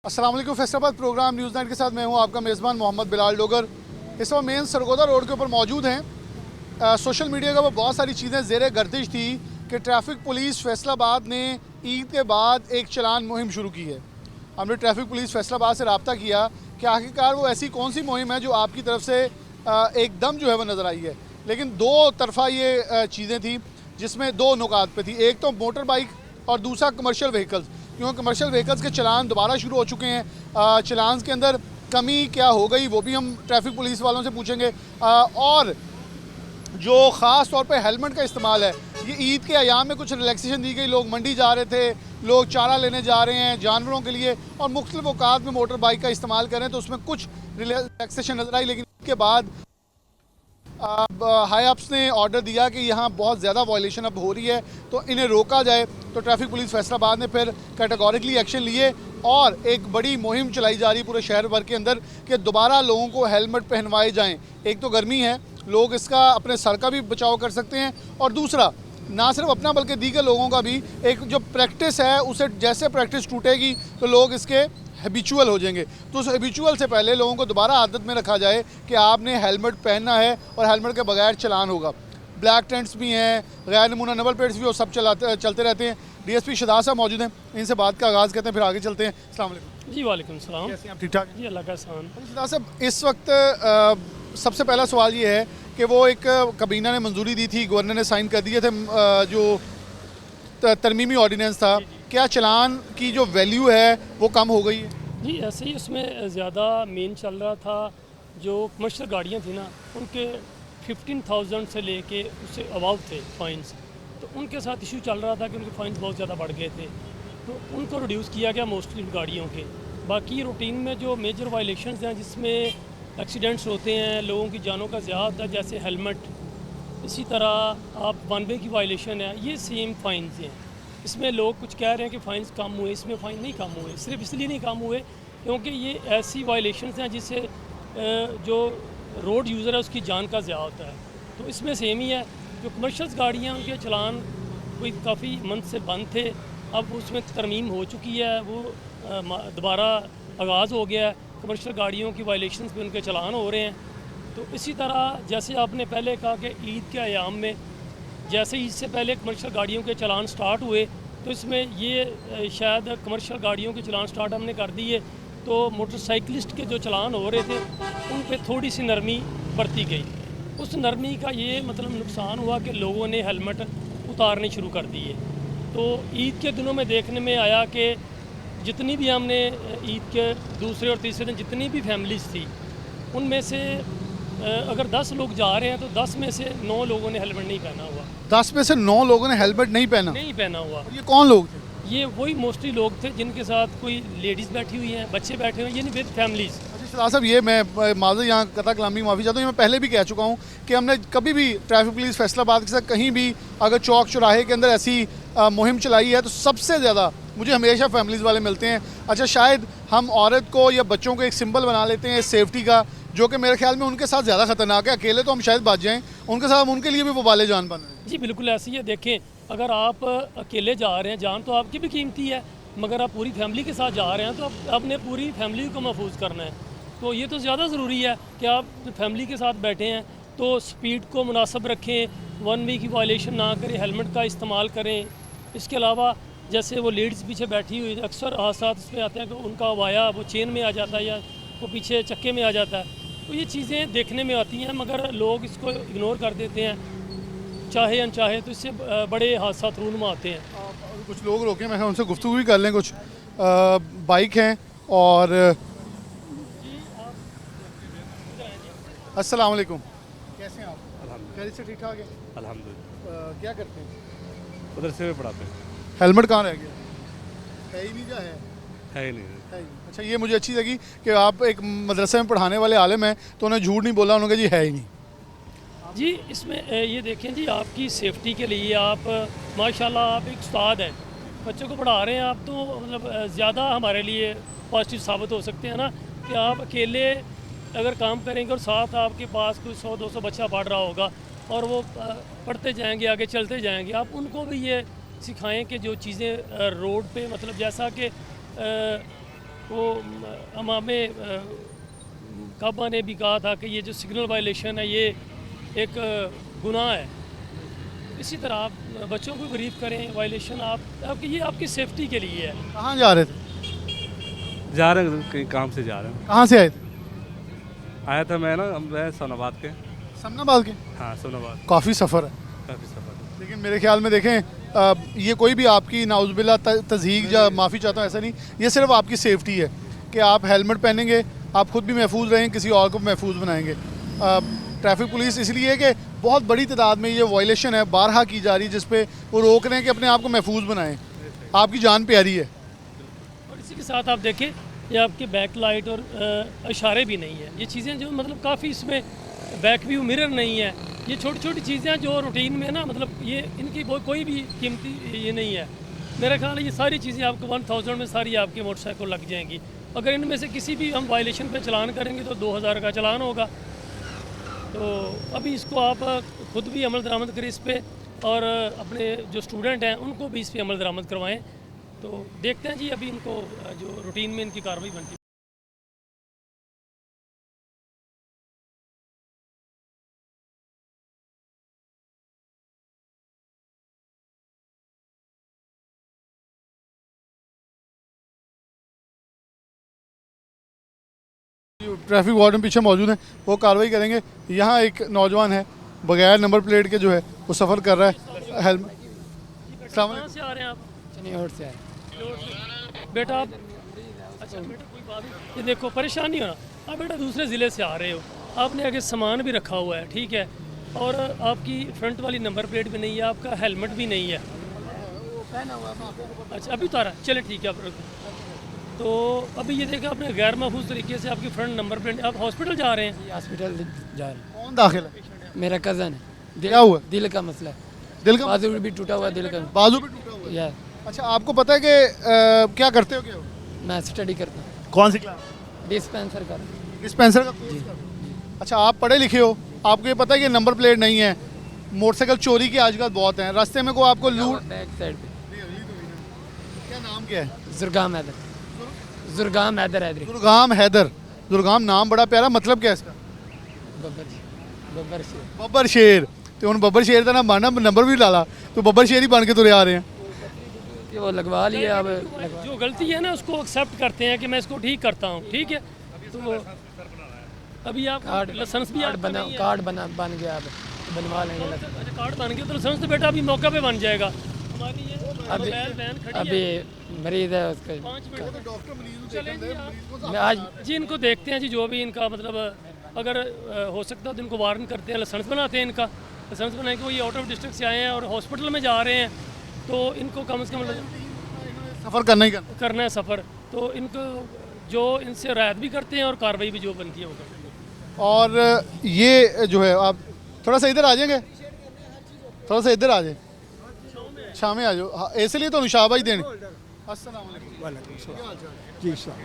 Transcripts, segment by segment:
अस्सलाम वालेकुम। Faisalabad programme news night के साथ मैं हूं आपका मेज़बान मोहम्मद बिलाल डोगर। इस वक्त मेन सरगोदा रोड के ऊपर मौजूद हैं। सोशल मीडिया का वो बहुत सारी चीज़ें ज़ेर गर्दिश थी कि ट्रैफिक पुलिस फैसलाबाद ने ईद के बाद एक चलान मुहिम शुरू की है। हमने ट्रैफिक पुलिस फैसलाबाद से रब्ता किया कि आखिरकार वो ऐसी कौन सी मुहिम है जो आपकी तरफ से एकदम जो है वो नज़र आई है। लेकिन दो तरफा ये चीज़ें थी जिसमें दो नुकात पे थी। एक तो मोटर बाइक और दूसरा कमर्शियल व्हीकल्स, क्योंकि कमर्शियल व्हीकल्स के चलान दोबारा शुरू हो चुके हैं। चलान के अंदर कमी क्या हो गई वो भी हम ट्रैफिक पुलिस वालों से पूछेंगे। और जो ख़ास तौर पे हेलमेट का इस्तेमाल है, ये ईद के अयाम में कुछ रिलैक्सेशन दी गई। लोग मंडी जा रहे थे, लोग चारा लेने जा रहे हैं जानवरों के लिए, और मुख्तलिफ औकात में मोटर बाइक का इस्तेमाल करें तो उसमें कुछ रिलैक्सेशन नज़र आई। लेकिन इसके बाद हाई अप्स ने ऑर्डर दिया कि यहाँ बहुत ज़्यादा वायलेशन अब हो रही है तो इन्हें रोका जाए। तो ट्रैफिक पुलिस फैसलाबाद ने फिर कैटेगोरिकली एक्शन लिए और एक बड़ी मुहिम चलाई जा रही है पूरे शहर भर के अंदर कि दोबारा लोगों को हेलमेट पहनवाए जाएं। एक तो गर्मी है, लोग इसका अपने सर का भी बचाव कर सकते हैं, और दूसरा ना सिर्फ अपना बल्कि दीगर लोगों का भी एक जो प्रैक्टिस है, उसे जैसे प्रैक्टिस टूटेगी तो लोग इसके हैबिचुअल हो जाएंगे। तो उस हैबिचुअल से पहले लोगों को दोबारा आदत में रखा जाए कि आपने हेलमेट पहनना है और हेलमेट के बगैर चलान होगा। ब्लैक टेंट्स भी हैं, गैर नमूना नंबर प्लेट्स भी, वो सब चलते रहते हैं। डीएसपी शहजाद साहब मौजूद हैं, इनसे बात का आगाज़ करते हैं, फिर आगे चलते हैं। अस्सलाम वालेकुम। जी वालेकुम सलाम। कैसे हैं आप? ठीक ठाक जी अल्लाह का एहसान। शहजाद साहब, इस वक्त सबसे पहला सवाल ये है कि वो एक कबीना ने मंजूरी दी थी, गवर्नर ने साइन कर दिए थे जो तरमीमी ऑर्डीनेंस था, क्या चलान की जो वैल्यू है वो कम हो गई है? जी ऐसे ही उसमें ज़्यादा मेन चल रहा था। जो कमर्शियल गाड़ियाँ थी ना, उनके 15,000 से लेके उससे अबाव थे फाइन्स, तो उनके साथ इशू चल रहा था कि उनके फाइन्स बहुत ज़्यादा बढ़ गए थे, तो उनको रिड्यूस किया गया मोस्टली गाड़ियों के। बाकी रूटीन में जो मेजर वायलेशंस हैं जिसमें एक्सीडेंट्स होते हैं, लोगों की जानों का ज़्यादा होता है, जैसे हेलमेट, इसी तरह आप वन वे की वायलेशन है, ये सेम फाइन्स हैं। इसमें लोग कुछ कह रहे हैं कि फ़ाइन्स कम हुए, इसमें फ़ाइन नहीं कम हुए। सिर्फ इसलिए नहीं कम हुए क्योंकि ये ऐसी वायलेशंस हैं जिससे जो रोड यूज़र है उसकी जान का ज़्यादा होता है। तो इसमें सेम ही है। जो कमर्शियल्स गाड़ियाँ, उनके चलान कोई काफ़ी मंथ से बंद थे, अब उसमें तरमीम हो चुकी है, वो दोबारा आगाज़ हो गया है। कमर्शियल गाड़ियों की वायलेशंस पे उनके चलान हो रहे हैं। तो इसी तरह जैसे आपने पहले कहा कि ईद के अयाम में जैसे ही इससे पहले कमर्शियल गाड़ियों के चलान स्टार्ट हुए, तो इसमें ये शायद कमर्शियल गाड़ियों के चलान स्टार्ट हमने कर दिए, तो मोटरसाइकिलिस्ट के जो चलान हो रहे थे उन पे थोड़ी सी नरमी बरती गई। उस नरमी का ये मतलब नुकसान हुआ कि लोगों ने हेलमेट उतारने शुरू कर दिए। तो ईद के दिनों में देखने में आया कि जितनी भी हमने ईद के दूसरे और तीसरे दिन जितनी भी फैमिलीज़ थी, उनमें से अगर 10 लोग जा रहे हैं तो 10 में से 9 लोगों ने हेलमेट नहीं पहना हुआ। 10 में से 9 लोगों ने हेलमेट नहीं पहना हुआ। ये कौन लोग थे? ये वही मोस्टली लोग थे जिनके साथ कोई लेडीज़ बैठी हुई हैं, बच्चे बैठे हुए हैं, यानी विद फैमिलीज़। अच्छा शहजाद साहब, ये मैं माज़र यहाँ कता कलामी माफ़ी चाहता हूँ, ये मैं पहले भी कह चुका हूँ कि हमने कभी भी ट्रैफिक पुलिस फैसलाबाद के साथ कहीं भी अगर चौक चौराहे के अंदर ऐसी मुहिम चलाई है तो सबसे ज़्यादा मुझे हमेशा फैमिलीज़ वाले मिलते हैं। अच्छा, शायद हम औरत को या बच्चों को एक सिंबल बना लेते हैं सेफ्टी का, जो कि मेरे ख्याल में उनके साथ ज़्यादा ख़तरनाक है। अकेले तो हम शायद बच जाएँ, उनके साथ उनके लिए भी वो वाले जान बन रहे हैं। जी बिल्कुल ऐसी है। देखें, अगर आप अकेले जा रहे हैं, जान तो आपकी भी कीमती है, मगर आप पूरी फैमिली के साथ जा रहे हैं तो आपने पूरी फैमिली को महफूज करना है। तो ये तो ज़्यादा ज़रूरी है कि आप फैमिली के साथ बैठे हैं तो स्पीड को मुनासिब रखें, वन वे की वायलेशन ना करें, हेलमेट का इस्तेमाल करें। इसके अलावा जैसे वो लेडीज़ पीछे बैठी हुई, अक्सर हादसात इसमें आते हैं कि उनका वाया वो चेन में आ जाता है या वो पीछे चक्के में आ जाता है। तो ये चीज़ें देखने में आती हैं मगर लोग इसको इग्नोर कर देते हैं, चाहे अनचाहे, तो इससे बड़े हादसा रूनुमा आते हैं। कुछ लोग रोके, मैं उनसे गुफ्तगू भी कर लें। कुछ बाइक हैं और अस्सलाम वालेकुम, कैसे हैं आप? अल्हम्दुलिल्लाह। से ठीक ठाक है? अल्हम्दुलिल्लाह। क्या करते हैं? मदरसे में पढ़ाते हैं। हेलमेट कहाँ रह गया? है ही नहीं क्या है? है ही नहीं। है ही नहीं। अच्छा, ये मुझे अच्छी लगी कि आप एक मदरसे में पढ़ाने वाले आलिम हैं तो उन्हें झूठ नहीं बोला, उन्होंने कहा जी है ही नहीं। जी इसमें ये देखें जी, आपकी सेफ्टी के लिए आप माशाल्लाह आप एक उस्ताद हैं, बच्चों को पढ़ा रहे हैं आप, तो मतलब ज़्यादा हमारे लिए पॉजिटिव साबित हो सकते हैं ना कि आप अकेले अगर काम करेंगे और साथ आपके पास कोई 100-200 बच्चा पढ़ रहा होगा और वो पढ़ते जाएंगे, आगे चलते जाएंगे। आप उनको भी ये सिखाएं कि जो चीज़ें रोड पे मतलब जैसा कि वो इमाम काबा ने भी कहा था कि ये जो सिग्नल वायलेशन है ये एक गुनाह है। इसी तरह आप बच्चों को ब्रीफ करें, वायलेशन आपकी ये आपकी सेफ्टी के लिए है। कहाँ जा रहे थे? जा रहे हैं कहीं काम से जा रहे हैं। कहाँ से आए थे? आया था मैं सोनाबाद के। समनाबाद के? हाँ सोनाबाद। काफ़ी सफ़र है, काफ़ी सफर। लेकिन मेरे ख्याल में देखें ये कोई भी आपकी नाउज़ुबिल्लाह तज़हीक या माफ़ी चाहता हूँ ऐसा नहीं, ये सिर्फ आपकी सेफ्टी है कि आप हेलमेट पहनेंगे, आप खुद भी महफूज रहें, किसी और को भी महफूज बनाएंगे। ट्रैफिक पुलिस इसलिए कि बहुत बड़ी तादाद में ये वायलेशन है बारहा की जा रही है, जिस पे वो रोक रहे हैं कि अपने आप को महफूज बनाएं। आपकी जान प्यारी है। और इसी के साथ आप देखें ये आपके बैक लाइट और इशारे भी नहीं है, ये चीज़ें जो मतलब काफ़ी इसमें बैक व्यू मिरर नहीं है, ये छोटी छोटी चीज़ें हैं जो रूटीन में ना मतलब ये इनकी कोई भी कीमती ये नहीं है। मेरा ख्याल है ये सारी चीज़ें आपको 1000 में सारी आपके मोटरसाइकिल को लग जाएंगी। अगर इनमें से किसी भी हम वायलेशन पे चलान करेंगे तो 2000 का चलान होगा। तो अभी इसको आप खुद भी अमल दरामद करें इस पर, और अपने जो स्टूडेंट हैं उनको भी इस पर अमल दरामद करवाएं। तो देखते हैं जी अभी इनको जो रूटीन में इनकी कार्रवाई बनती है। ट्रैफिक वार्डन पीछे मौजूद हैं, वो कार्रवाई करेंगे। यहाँ एक नौजवान है बगैर नंबर प्लेट के जो है वो सफ़र कर रहा है हेलमेट। कहाँ से आ रहे हैं आप? चनियोट से आए। बेटा आप अच्छा बेटा कोई बात नहीं, ये देखो परेशान नहीं होना। आप बेटा दूसरे ज़िले से आ रहे हो, आपने आगे सामान भी रखा हुआ है, ठीक है, और आपकी फ्रंट वाली नंबर प्लेट भी नहीं है, आपका हेलमेट भी नहीं है। अच्छा अभी उतारा, चले ठीक है। आप तो अभी ये देखा आपने गैर महफूज तरीके से आपकी फ्रंट नंबर प्लेट, आप हॉस्पिटल जा रहे हैं। हॉस्पिटल जा रहे कौन दाखिल है? हैं। मेरा कज़न है। क्या हुआ? दिल का मसला है, दिल का बाजू भी टूटा हुआ, दिल का। बाजू भी टूटा हुआ है। या अच्छा आपको पता है कि क्या करते हो? क्या हो? मैं स्टडी करता हूँ, कौन सी क्लास? डिस्पेंसर का। डिस्पेंसर का कोर्स कर रहे हो? अच्छा आप पढ़े लिखे हो, आपको ये पता है कि नंबर प्लेट नहीं है, मोटरसाइकिल चोरी की आजकल बहुत हैं, रास्ते में को आपको लूट। बैक साइड पे क्या नाम क्या है? जुर्गाम हैदर, जुर्गाम हैदर हैदरी। दुर्गाम हैदर। दुर्गाम नाम बड़ा प्यारा, मतलब क्या है इसका? बब्बर बब्बर से बब्बर शेर। तो उन बब्बर शेर का नाम बनना, नंबर भी डाला तो बब्बर शेर ही बन के तुरे आ रहे हैं। कि वो लगवा लिए अब। जो गलती है ना उसको एक्सेप्ट करते हैं कि मैं इसको ठीक करता हूँ, ठीक है। तो अभी आप लाइसेंस भी कार्ड बना, कार्ड बन गया, अब बनवा लेंगे। अच्छा कार्ड बन गया तो लाइसेंस तो बेटा अभी मौका पे बन जाएगा। हमारी ये अभी वैन खड़ी अभी है, मरीज है उसका। 5 मिनट चलें जी आप। मैं आज जी इनको देखते हैं जी, जो भी इनका मतलब अगर हो सकता है तो इनको वारन करते हैं, लाइसेंस बनाते हैं इनका। लाइसेंस बनाए कि वो ये आउट ऑफ डिस्ट्रिक्ट से आए हैं और हॉस्पिटल में जा रहे हैं, तो इनको कम से कम सफ़र करना ही करना। करना है सफ़र। तो इनको जो इनसे रायत भी करते हैं और कार्रवाई भी जो बनती है वो करते हैं। और ये जो है आप थोड़ा सा इधर आ जाएंगे, थोड़ा सा इधर आ जाए, शाम में आ जाओ। हाँ, इसलिए तो शाबाश देने। अस्सलाम वालेकुम। जी सर,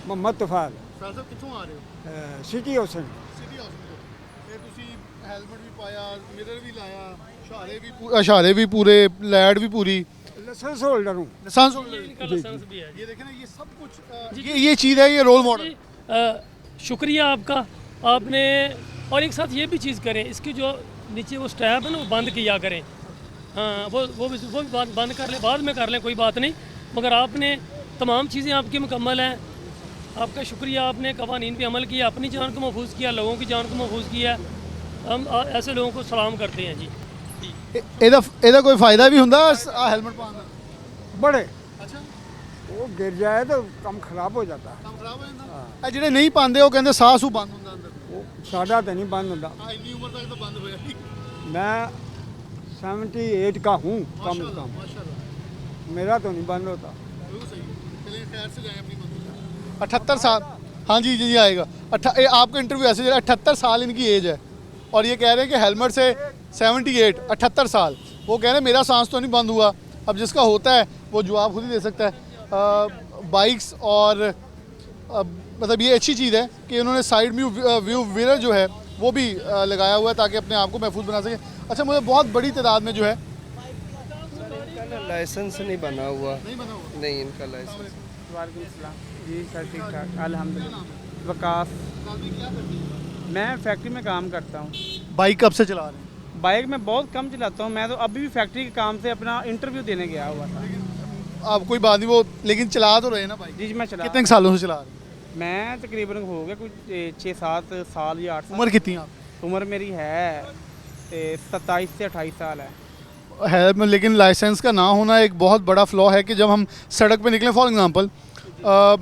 मोहम्मद तुफाल, साहब कित्थों आ रहे हो? सिटी हसन। City hospital. ਤੁਸੀਂ हेलमेट भी पाया, मिरर भी लाया, इशारे भी पूरे, लाइट भी पूरी, लाइसेंस होल्डर हूँ। लाइसेंस इनका लाइसेंस भी है। ये देखें ना, ये सब कुछ ये चीज़ है, ये रोल मॉडल। शुक्रिया आपका। आपने और एक साथ ये भी चीज़ करें, इसकी जो नीचे वो स्टैप है ना वो बंद किया करें। हाँ वो भी बंद कर लें, बाद में कर लें, कोई बात नहीं, मगर आपने तमाम चीज़ें आपकी मुकम्मल हैं। आपका शुक्रिया, आपने कवानीन पे अमल किया, अपनी जान को महफूज किया, लोगों की जान को महफूज किया। हम ऐसे लोगों को सलाम करते हैं जी। ਇਹਦਾ ਕੋਈ ਫਾਇਦਾ ਵੀ ਹੁੰਦਾ हेलमेट ਪਾਉਣ ਦਾ? बड़े ਅੱਛਾ वो गिर जाए तो कम खराब हो जाता। ਕੰਮ ਖਰਾਬ ਹੋ ਜਾਂਦਾ। ਇਹ ਜਿਹੜੇ ਨਹੀਂ ਪਾਉਂਦੇ ਉਹ ਕਹਿੰਦੇ ਸਾਹ ਸੂ ਬੰਦ ਹੁੰਦਾ ਅੰਦਰ। वो सादा तो नहीं बंद होता। ਹਾਂ ਇੰਨੀ ਉਮਰ ਤੱਕ ਤਾਂ ਬੰਦ ਹੋਇਆ ਨਹੀਂ। मैं 78 का हूँ कम से कम, माशाल्लाह मेरा तो नहीं बंद होता। बिल्कुल सही है। चलिए खैर से जाएं अपनी मंजिल। 78 साल। हाँ जी जी आएगा। आपको इंटरव्यू ऐसे 78 साल इनकी एज है और ये कह रहे हैं कि हेलमेट से 78 साल। वो कह रहे हैं मेरा सांस तो नहीं बंद हुआ। अब जिसका होता है वो जवाब खुद ही दे सकता है। बाइक्स और मतलब ये अच्छी चीज़ है कि उन्होंने साइड व्यू मिरर जो है वो भी लगाया हुआ है ताकि अपने आप को महफूज बना सके। अच्छा मुझे बहुत बड़ी तादाद में जो है लाइसेंस नहीं बना हुआ, नहीं बना हुआ। नहीं इनका लाइसेंस। वालेकुम सलाम जी सर, ठीक ठाक अल्हम्दुलिल्लाह। वकास, मैं फैक्ट्री में काम करता हूँ। बाइक कब से चला रहे हैं? बाइक में बहुत कम चलाता हूँ, मैं तो अभी भी फैक्ट्री के काम से अपना इंटरव्यू देने गया हुआ था। आप कोई बात नहीं, वो लेकिन चला तो रहे हैं ना बाइक? जी मैं चला, कितने सालों से चला रहे हैं? मैं तकरीबन हो गया कुछ 6-7 साल या 8 साल। उम्र कितनी है आप? उम्र मेरी है 27 से 28 साल है। लेकिन लाइसेंस का ना होना एक बहुत बड़ा फ्लॉ है कि जब हम सड़क पे निकलें, फॉर एग्जांपल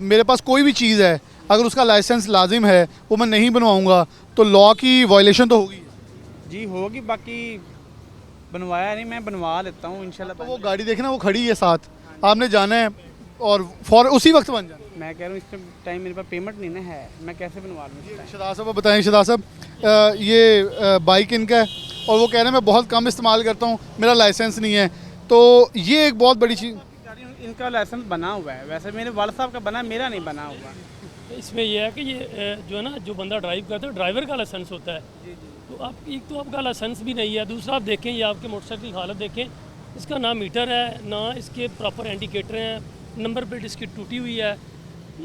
मेरे पास कोई भी चीज़ है, अगर उसका लाइसेंस लाजिम है, वो मैं नहीं बनवाऊंगा तो लॉ की वायलेशन तो होगी। जी होगी, बाकी बनवाया नहीं, मैं बनवा लेता हूँ इंशाल्लाह। तो वो गाड़ी देखना, वो खड़ी है साथ, आपने जाना है और फॉर उसी वक्त बन जाना है। मैं कह रहा हूँ इस टाइम मेरे पास पेमेंट नहीं ना है, मैं कैसे बनवा लूँ इस टाइम? शहजाद साहब बताएं। शहजाद साहब, ये बाइक इनका है और वो कह रहे हैं मैं बहुत कम इस्तेमाल करता हूँ, मेरा लाइसेंस नहीं है, तो ये एक बहुत बड़ी चीज़। गाड़ी इनका लाइसेंस बना हुआ है, वैसे मेरे वाल साहब का बना है, मेरा नहीं बना हुआ। इसमें यह है कि ये जो है ना, जो बंदा ड्राइव करता है ड्राइवर का लाइसेंस होता है। तो आप एक तो आपका लाइसेंस भी नहीं है, दूसरा आप देखें ये आपके मोटरसाइकिल की हालत देखें, इसका ना मीटर है ना इसके प्रॉपर इंडिकेटर हैं, नंबर प्लेट इसकी टूटी हुई है।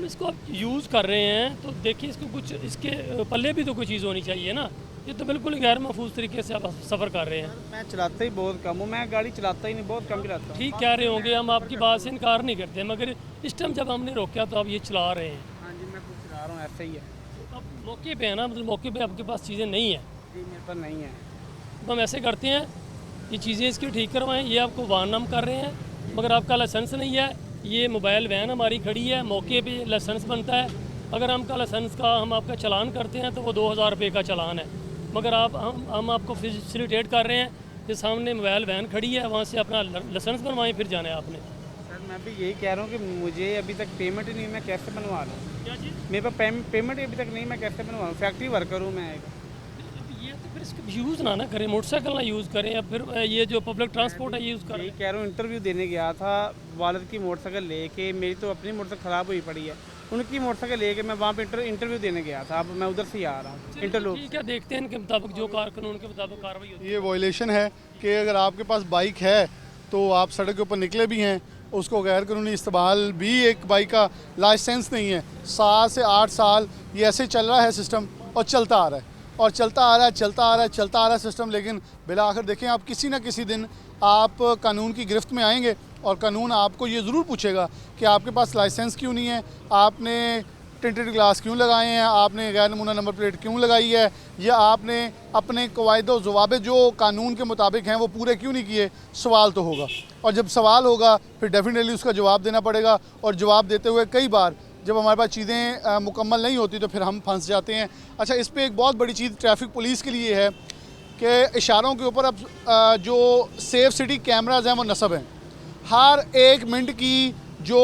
इसको आप यूज़ कर रहे हैं तो देखिए इसको कुछ इसके पल्ले भी तो कोई चीज़ होनी चाहिए ना। ये तो बिल्कुल गैर महफूज तरीके से आप सफ़र कर रहे हैं। मैं चलाता ही बहुत कम हूँ, मैं गाड़ी चलाता ही नहीं, बहुत कम चलाता हूँ। ठीक कह रहे होंगे, हम आपकी बात से इनकार नहीं करते, मगर इस टाइम जब हमने रोका तो आप ये चला रहे हैं। हाँ जी, मैं खुद चला रहा हूँ, ऐसे ही है अब मौके पे है ना, मतलब मौके पे आपके पास चीज़ें नहीं है, जी, मेरे पास नहीं है। तो हम ऐसे करते हैं ये चीज़ें इसकी ठीक करवाएं। ये आपको वार्न हम कर रहे हैं, मगर आपका लाइसेंस नहीं है। ये मोबाइल वैन हमारी खड़ी है, मौके पे लाइसेंस बनता है। अगर हमका लाइसेंस का हम आपका चालान करते हैं तो वो 2000 रुपये का चालान है, मगर हम आपको फैसिलिटेट कर रहे हैं कि सामने मोबाइल वैन खड़ी है, वहाँ से अपना लाइसेंस बनवाएं, फिर जाना है आपने। सर मैं भी यही कह रहा हूँ कि मुझे अभी तक पेमेंट ही नहीं, मैं कैसे बनवा लूँ? क्या चीज़? मेरे पास पेमेंट अभी तक नहीं, मैं कैसे बनवाऊँ? फैक्ट्री वर्कर हूँ मैं एक। ये तो फिर इसका यूज़ ना करें, मोटरसाइकिल ना यूज़ करें, या फिर ये जो पब्लिक ट्रांसपोर्ट है यूज़ करें। यही कह रहा हूँ, इंटरव्यू देने गया था, वालिद की मोटरसाइकिल लेके, मेरी तो अपनी मोटरसाइकिल ख़राब हुई पड़ी है, उनकी मोटरसाइकिल लेके मैं वहाँ पे इंटरव्यू देने गया था। अब मैं उधर से ही आ रहा हूँ इंटरव्यू। ठीक है, देखते हैं इनके मुताबिक जो कानून के मुताबिक कार्रवाई होती है। ये वायलेशन है कि अगर आपके पास बाइक है तो आप सड़क के ऊपर निकले भी हैं, उसको गैर कानूनी इस्तेमाल भी, एक बाइक का लाइसेंस नहीं है, 7 से 8 साल ये ऐसे चल रहा है सिस्टम, और चलता आ रहा है और चलता आ रहा है, चलता आ रहा है, चलता आ रहा है सिस्टम। लेकिन बिला आखिर देखें, आप किसी ना किसी दिन आप कानून की गिरफ्त में आएंगे और कानून आपको ये ज़रूर पूछेगा कि आपके पास लाइसेंस क्यों नहीं है, आपने टिंटेड ग्लास क्यों लगाए हैं, आपने गैर नमूना नंबर प्लेट क्यों लगाई है, या आपने अपने कवायदो ज़वाबित जो कानून के मुताबिक हैं वो पूरे क्यों नहीं किए। सवाल तो होगा, और जब सवाल होगा फिर डेफिनेटली उसका जवाब देना पड़ेगा, और जवाब देते हुए कई बार जब हमारे पास चीज़ें मुकम्मल नहीं होती तो फिर हम फंस जाते हैं। अच्छा, इस पर एक बहुत बड़ी चीज़ ट्रैफिक पुलिस के लिए है कि इशारों के ऊपर अब जो सेफ सिटी कैमराज हैं वो नस्ब हैं, हर 1 मिनट की जो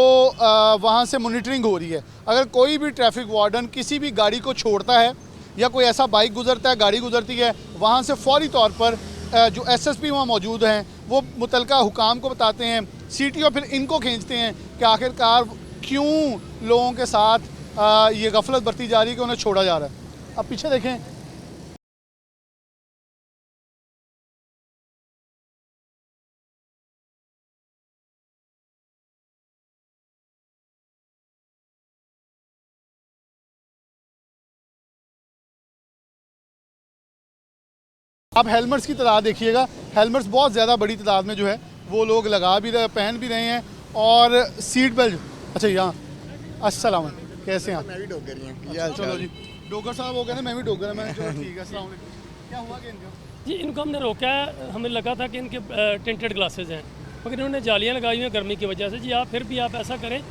वहाँ से मॉनिटरिंग हो रही है। अगर कोई भी ट्रैफिक वार्डन किसी भी गाड़ी को छोड़ता है या कोई ऐसा बाइक गुजरता है, गाड़ी गुजरती है, वहाँ से फौरी तौर पर जो SSP वहाँ मौजूद हैं वो मुतलका हुकाम को बताते हैं, CTO फिर इनको खींचते हैं कि आखिरकार क्यों लोगों के साथ ये गफलत बरती जा रही है कि उन्हें छोड़ा जा रहा है। अब पीछे देखें, आप हेलमेट्स की तादाद देखिएगा, हेलमेट्स बहुत ज़्यादा बड़ी तादाद में जो है वो लोग लगा भी रहे, पहन भी रहे हैं, और सीट बेल्ट। अच्छा यहाँ अस्सलाम वालेकुम, कैसे हैं आप? मैं भी डॉगर ही हूँ। अच्छा, चलो जी, डोगर साहब हो गए ना, मैं भी डोगर है, मैं चलो ठीक है। अस्सलाम वालेकुम। क्या हुआ कि इनका? जी, इनको हमने रोका है, हमें लगा था कि इनके टिंटेड ग्लासेस हैं, मगर इन्होंने जालियाँ लगाई हुई हैं गर्मी की वजह से। जी आप फिर भी आप ऐसा करें,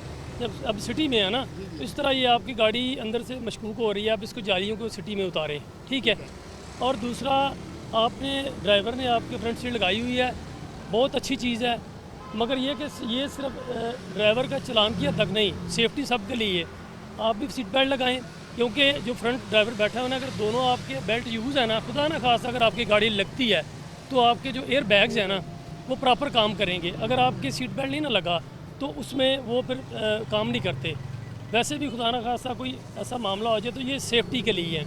जब अब सिटी में है ना, तो इस तरह ये आपकी गाड़ी अंदर से मशकूक हो रही है, आप इसको जालियों को सिटी में उतारें, ठीक है। और दूसरा, आपने ड्राइवर ने आपके फ्रंट सीट लगाई हुई है, बहुत अच्छी चीज़ है, मगर ये कि ये सिर्फ ड्राइवर का चलान की हद तक नहीं, सेफ्टी सबके लिए आप भी सीट बेल्ट लगाएं, क्योंकि जो फ्रंट ड्राइवर बैठा हुआ है, अगर दोनों आपके बेल्ट यूज़ है ना, खुदा ना खास अगर आपकी गाड़ी लगती है तो आपके जो एयर बैग्स हैं ना वो प्रॉपर काम करेंगे। अगर आपके सीट बेल्ट नहीं ना लगा तो उसमें वो फिर काम नहीं करते। वैसे भी खुदा ना खासा कोई ऐसा मामला हो जाए तो ये सेफ्टी के लिए है।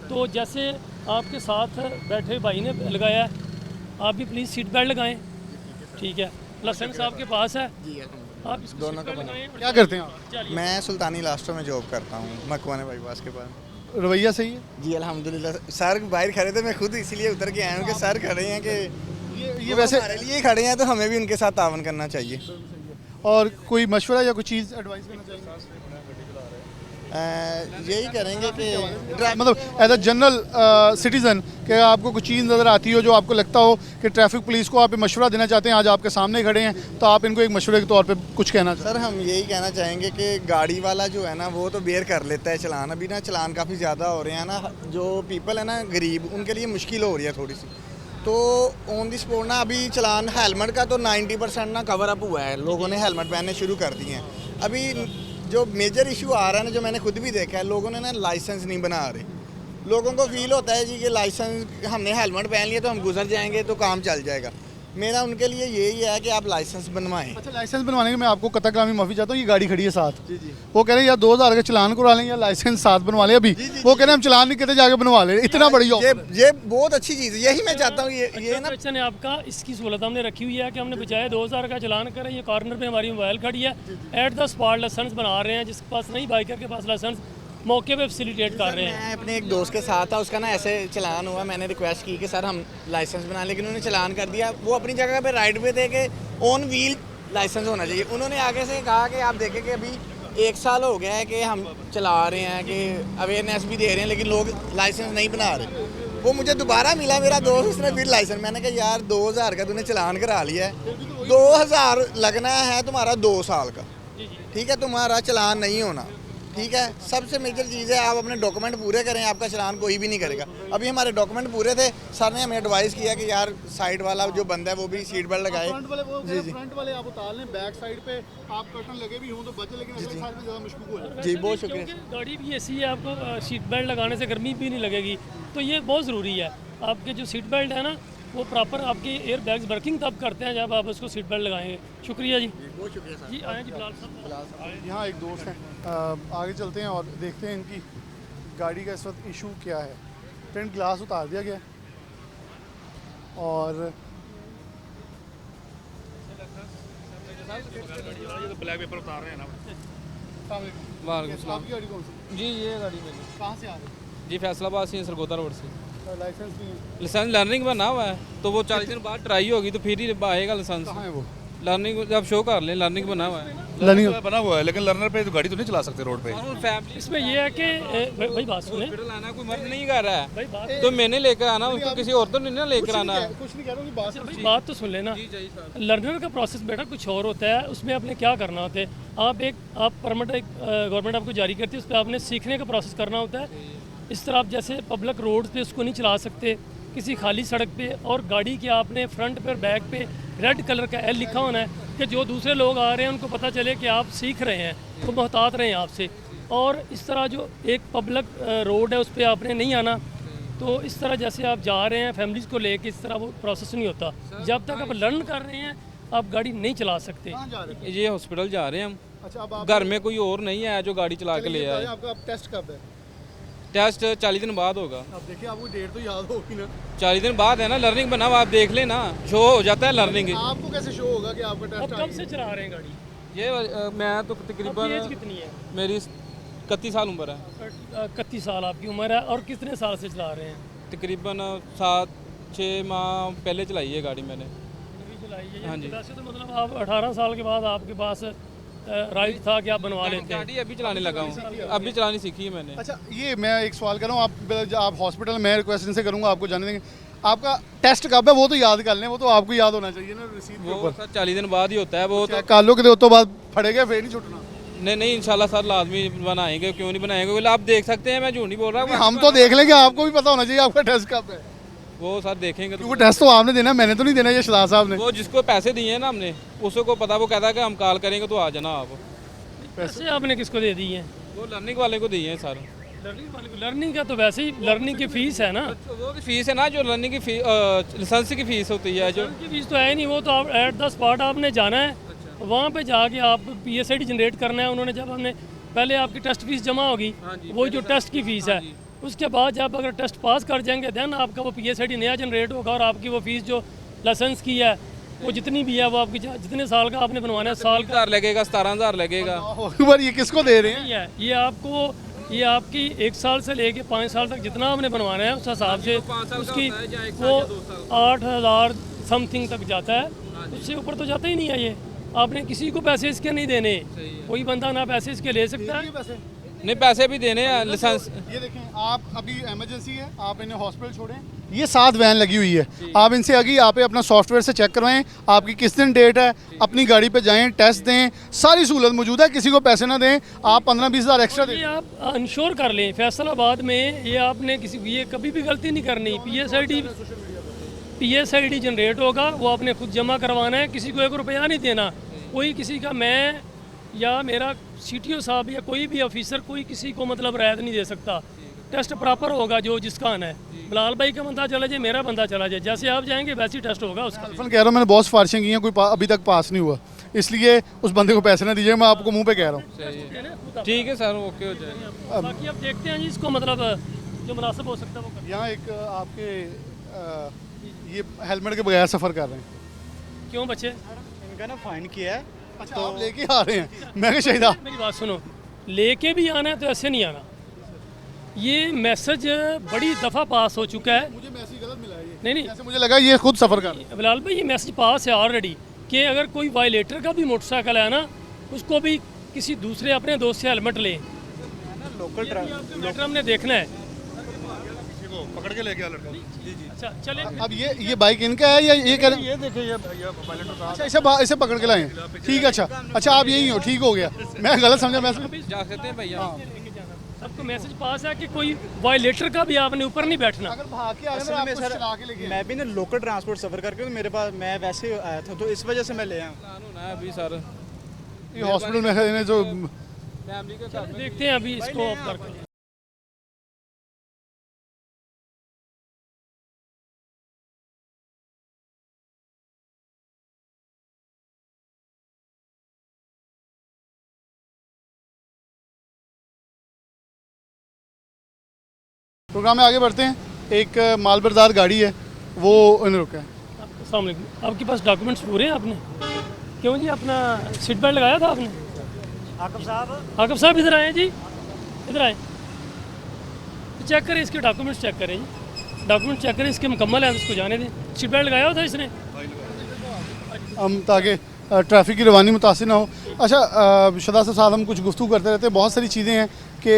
तो जैसे आपके साथ बैठे भाई ने लगाया है, आप भी प्लीज़ सीट बेल्ट लगाएं, ठीक है। लाइसेंस आपके पास है, आप इसको दोनों सीट का बेल्ट बना। लगाएं और क्या करते हैं आप? चलिए। मैं सुल्तानी लास्टो में जॉब करता हूँ, मकवाना बाईपास के पास। रवैया सही है? जी अल्हम्दुलिल्लाह। सर बाहर खड़े थे, मैं खुद इसीलिए उतर के आया हूँ कि सर खड़े हैं कि ये वो वैसे हमारे लिए खड़े हैं तो हमें भी उनके साथ तावन करना चाहिए। और कोई मशवरा या कोई चीज़ एडवाइस करना चाहिए? यही करेंगे कि मतलब एज अ जनरल सिटीज़न कि आपको कुछ चीज़ नज़र आती हो जो आपको लगता हो कि ट्रैफिक पुलिस को आप ये मशवरा देना चाहते हैं, आज आपके सामने खड़े हैं, तो आप इनको एक मशवरे के तौर पे कुछ कहना चाहते सर हम यही कहना चाहेंगे कि गाड़ी वाला जो है ना वो तो बेयर कर लेता है चलान। अभी ना चलान काफ़ी ज़्यादा हो रहे हैं ना, जो पीपल है ना गरीब, उनके लिए मुश्किल हो रही है थोड़ी सी। तो ऑन दी स्पॉट ना अभी चलान हेलमेट का तो 90% ना कवर अप हुआ है, लोगों ने हेलमेट पहनने शुरू कर दिए हैं। अभी जो मेजर इशू आ रहा है ना, जो मैंने खुद भी देखा है, लोगों ने ना लाइसेंस नहीं बना रहे। लोगों को फील होता है जी कि लाइसेंस हमने हेलमेट पहन लिया तो हम गुजर जाएंगे तो काम चल जाएगा। मेरा उनके लिए यही है कि आप लाइसेंस बनवाएं। अच्छा, लाइसेंस बनवाने के मैं आपको कतरगामी माफ़ी चाहता हूँ, ये गाड़ी खड़ी है साथ। जी जी। वो कह रहे हैं या 2000 का चलान करवा लें या लाइसेंस साथ बनवा लें। अभी वो कह रहे हैं हम चलान नहीं कहते, जाके बनवा लें। इतना बड़ी ये बहुत अच्छी चीज़ है, यही मैं चाहता हूँ। ये ना क्वेश्चन है आपका, इसकी सहूलत हमने रखी हुई है कि हमने बजाय 2000 का चलान करें, ये कॉर्नर पे हमारी मोबाइल खड़ी है, एट द स्पॉट लाइसेंस बना रहे हैं, जिसके पास नहीं बाइकर के पास लाइसेंस मौके पे फैसिलिटेट कर रहे हैं। मैं अपने एक दोस्त के साथ था, उसका ना ऐसे चलान हुआ, मैंने रिक्वेस्ट की कि सर हम लाइसेंस बना, लेकिन उन्होंने चलान कर दिया। वो अपनी जगह पे राइड पे थे कि ऑन व्हील लाइसेंस होना चाहिए। उन्होंने आगे से कहा कि आप देखें कि अभी 1 साल हो गया है कि हम चला रहे हैं, कि अवेयरनेस भी दे रहे हैं, लेकिन लोग लाइसेंस नहीं बना रहे। वो मुझे दोबारा मिला मेरा दोस्त, उसने फिर लाइसेंस, मैंने कहा यार 2000 का तूने चलान करा लिया है, 2000 लगना है तुम्हारा 2 साल का, ठीक है, तुम्हारा चलान नहीं होना। ठीक है, सबसे मेजर चीज़ है आप अपने डॉक्यूमेंट पूरे करें, आपका चलान कोई भी नहीं करेगा। अभी हमारे डॉक्यूमेंट पूरे थे, सर ने हमें एडवाइस किया कि यार साइड वाला जो बंदा है वो भी सीट बेल्ट लगाए। फ्रंट वाले आप उतार लें, बैक साइड पे आप कर्टन लगे भी हों तो बचे, लेकिन अगले साइड में ज़्यादा मुश्किल हो जाए। जी बहुत शुक्रिया। क्योंकि गाड़ी भी ऐसी है, आपको सीट बेल्ट लगाने से गर्मी भी नहीं लगेगी, तो ये बहुत ज़रूरी है। आपके जो सीट बेल्ट है ना, वो प्रॉपर आपके एयर बैग्स वर्किंग तब करते हैं जब आप उसको सीट बेल्ट लगाएंगे। शुक्रिया जी, बहुत शुक्रिया सर। जी आए जी बिलाल साहब। यहाँ एक दोस्त हैं, आगे चलते हैं और देखते हैं इनकी गाड़ी का इस वक्त इशू क्या है। फ्रंट ग्लास उतार दिया गया है और ब्लैक पेपर उतार रहे हैं ना। आपकी गाड़ी कौन सी? जी ये गाड़ी मेरी कहाँ से आ रही है? जी फैसलाबाद से सरगोदा रोड से। लाइसेंस नहीं है? लाइसेंस लर्निंग बना हुआ है, तो वो 40 दिन बाद ट्राई होगी तो फिर ही आएगा लाइसेंस। कहाँ है वो? लर्निंग जब शो कर लें, लर्निंग बना हुआ है। लर्निंग बना हुआ है, लेकिन लर्नर पे तो गाड़ी तो नहीं चला सकते रोड पे। और फैमिली इसमें ये है कि भाई बात सुने, हॉस्पिटल आना कोई मर्द नहीं कर रहा भाई है, बात तो मैंने लेकर आना, उसको किसी और तो नहीं ना लेकर आना। कुछ नहीं कह रहा हूँ, बात भाई बात तो सुन लेना। लर्नर का प्रोसेस बेटा कुछ और होता है, उसमें आपने क्या करना होता है, आप परमिट एक गवर्नमेंट आपको जारी करती है, उस पर आपने सीखने का प्रोसेस करना होता है। इस तरह आप जैसे पब्लिक रोड पे उसको नहीं चला सकते, किसी खाली सड़क पे, और गाड़ी के आपने फ्रंट पे और बैक पे रेड कलर का एल लिखा होना है कि जो दूसरे लोग आ रहे हैं उनको पता चले कि आप सीख रहे हैं, तो मोहतात रहें आपसे। और इस तरह जो एक पब्लिक रोड है उस पर आपने नहीं आना, तो इस तरह जैसे आप जा रहे हैं फैमिलीज़ को लेके, इस तरह वो प्रोसेस नहीं होता। जब तक आप लर्न कर रहे हैं आप गाड़ी नहीं चला सकते। कहाँ जा रहे हैं? ये हॉस्पिटल जा रहे हैं हम, अच्छा, अब आप घर में कोई और नहीं है जो गाड़ी चला के ले आए। आपका टेस्ट कब है? टेस्ट 40 दिन बाद होगा। अब देखिए आपको डेट तो याद होगी ना। 40 दिन बाद है ना, लर्निंग बना हुआ, आप देख लेना, शो हो जाता है लर्निंग। आपको कैसे शो होगा कि आपका अब टेस्ट कब से चला रहे हैं गाड़ी? ये मैं तो आपकी एज तकरीबन कितनी है? मेरी 31 साल उम्र है। 31 साल आपकी उम्र है, और कितने साल से चला रहे हैं? तकरीबन 7-6 माह पहले चलाई है गाड़ी मैंने। अभी चलाई है। हाँ जी। वैसे तो मतलब आप 18 साल के बाद आपके पास राइट था कि आप बनवा लेते हैं। गाड़ी अभी चलाने लगा हूँ, अभी चलानी सीखी है मैंने। अच्छा, ये मैं एक सवाल कर रहा हूँ, आप हॉस्पिटल, मैं रिक्वेस्ट इनसे करूँगा आपको जाने देंगे, आपका टेस्ट कब है वो तो याद कर लें, वो तो आपको याद होना चाहिए ना रसीद के वो ऊपर। सर 40 दिन बाद ही होता है वो तो। चेक कर लो कि तो बाद फटेगा फिर नहीं छुटना। नहीं इंशाल्लाह सर लाजमी बनाएंगे, क्यों नहीं बनाएंगे, बोले आप देख सकते हैं, मैं झूठ नहीं बोल रहा। हम तो देख लेंगे, आपको भी पता होना चाहिए आपका टेस्ट कब है, वो सर देखेंगे तो। क्योंकि टेस्ट तो आपने देना है, मैंने तो नहीं देना, ये शहजाद साहब ने। वो जिसको पैसे दिए हैं ना हमने, उसको पता, वो कहता है कि हम कॉल करेंगे तो आ जाना आप। पैसे आपने किसको दे दिए हैं? वो लर्निंग वाले को दिए हैं सर। लर्निंग वाले को? लर्निंग का तो वैसे ही लर्निंग की फीस है ना, वो की फीस है ना, जो लर्निंग की फीस, लाइसेंस की फीस होती है जो। की फीस तो है नहीं, वो तो आप एट द स्पॉट आपने जाना है, वहाँ पे जाके आप PSID जनरेट करना है। उन्होंने जब हमने पहले आपकी टेस्ट फीस जमा होगी, वो जो टेस्ट की फ़ीस है, उसके बाद जब अगर टेस्ट पास कर जाएंगे देन आपका वो PSID नया जनरेट होगा, और आपकी वो फ़ीस जो लाइसेंस की है वो जितनी भी है वो आपकी जितने साल का आपने बनवाना है साल का 1000 लगेगा, 17000 लगेगा। पर ये किसको दे रहे हैं? नहीं है। ये आपको ये आपकी 1 साल से लेके 5 साल तक जितना आपने बनवाना है उस हिसाब से 5 साल का उसकी होता है, या 1 साल वो या 2 साल। 8000 समथिंग तक जाता है, उससे ऊपर तो जाता ही नहीं है। ये आपने किसी को पैसे इसके नहीं देने, कोई बंदा ना पैसे इसके ले सकता है। नहीं, पैसे भी देने हैं, लाइसेंस। ये देखें, आप अभी इमरजेंसी है, आप इन्हें हॉस्पिटल छोड़ें, ये 7 वैन लगी हुई है, आप इनसे आगे यहाँ पे अपना सॉफ्टवेयर से चेक करवाएं आपकी किस दिन डेट है, अपनी गाड़ी पे जाएं, टेस्ट दें, सारी सहूलत मौजूद है, किसी को पैसे ना दें, आप 15-20 हज़ार एक्स्ट्रा दें। ये आप इंश्योर कर लें। फैसलाबाद में ये आपने किसी ये कभी भी गलती नहीं करनी। PSID जनरेट होगा, वो आपने खुद जमा करवाना है, किसी को 1 रुपया नहीं देना। कोई किसी का, मैं या मेरा CTO साहब या कोई भी ऑफिसर कोई किसी को मतलब रायत नहीं दे सकता। टेस्ट प्रॉपर होगा जो जिसका आना है। बिलाल भाई का बंदा चला जाए, मेरा बंदा चला जाए, जैसे आप जाएंगे वैसे ही टेस्ट होगा उसका। कह रहा हूँ, मैंने बहुत सिफारिशें की हैं, कोई अभी तक पास नहीं हुआ, इसलिए उस बंदे को पैसे ना दीजिए, मैं आपको मुंह पे कह रहा हूँ। ठीक है सर, ओके हो जाएगा। बाकी अब देखते हैं जी, इसको मतलब जो मुनासिब हो सकता है वो करें। यहाँ एक आपके ये हेलमेट के बगैर सफ़र कर रहे हैं, क्यों बच्चे? इनका ना फाइन किया है। अच्छा, आप लेके आ रहे हैं? मैं क्या शहीदा, मेरी बात सुनो, लेके भी आना है तो ऐसे नहीं आना। ये मैसेज बड़ी दफ़ा पास हो चुका है। मुझे मैसेज गलत मिला है ये। नहीं नहीं, ऐसे मुझे लगा ये खुद सफ़र कर रहे हैं। बिलाल भाई ये मैसेज पास है ऑलरेडी कि अगर कोई वायलेटर का भी मोटरसाइकिल है ना, उसको भी किसी दूसरे अपने दोस्त से हेलमेट ले। लोकल मैटर हमने देखना है। पकड़ के लेके आ लड़का। अच्छा चले, अब ये बाइक इनका है या ये कह रहे हैं? ये देखिए, ये भैया वायलेटर का। अच्छा, इसे पकड़ के लाए, ठीक है। अच्छा आप यही हो, ठीक हो गया, मैं गलत समझा। मैं जा सकते हैं भैया। सबको मैसेज पास है कि कोई वायलेटर का भी आपने ऊपर नहीं बैठना। अगर भाग के आ रहे हैं, मैं आपको चला के लेके मैं भी ना लोकल ट्रांसपोर्ट सफ़र करके, तो मेरे पास मैं वैसे आया था, तो इस वजह से मैं ले आया हूँ। कानून है अभी सर, ये हॉस्पिटल में है, इन्हें जो फैमिली के साथ में। देखते हैं अभी इसको ऑफ करके। प्रोग्राम में आगे बढ़ते हैं। एक मालबरदार गाड़ी है, वो इन्हें रुका है। अस्सलाम वालेकुम, आपके पास डॉक्यूमेंट्स पूरे हैं आपने? क्यों जी, अपना सीट बेल्ट लगाया था आपने? आकब साहब इधर आए जी, इधर आए, तो चेक करें इसके डॉक्यूमेंट्स, चेक करें जी, डॉक्यूमेंट चेक करें इसके मुकम्मल हैं, उसको जाने दें। सीट बेल्ट लगाया था इसने? हम ताकि ट्रैफिक की रवानी मुतासिर ना हो। अच्छा शदा साहब, हम कुछ गुफ्तगू करते रहते हैं, बहुत सारी चीज़ें हैं कि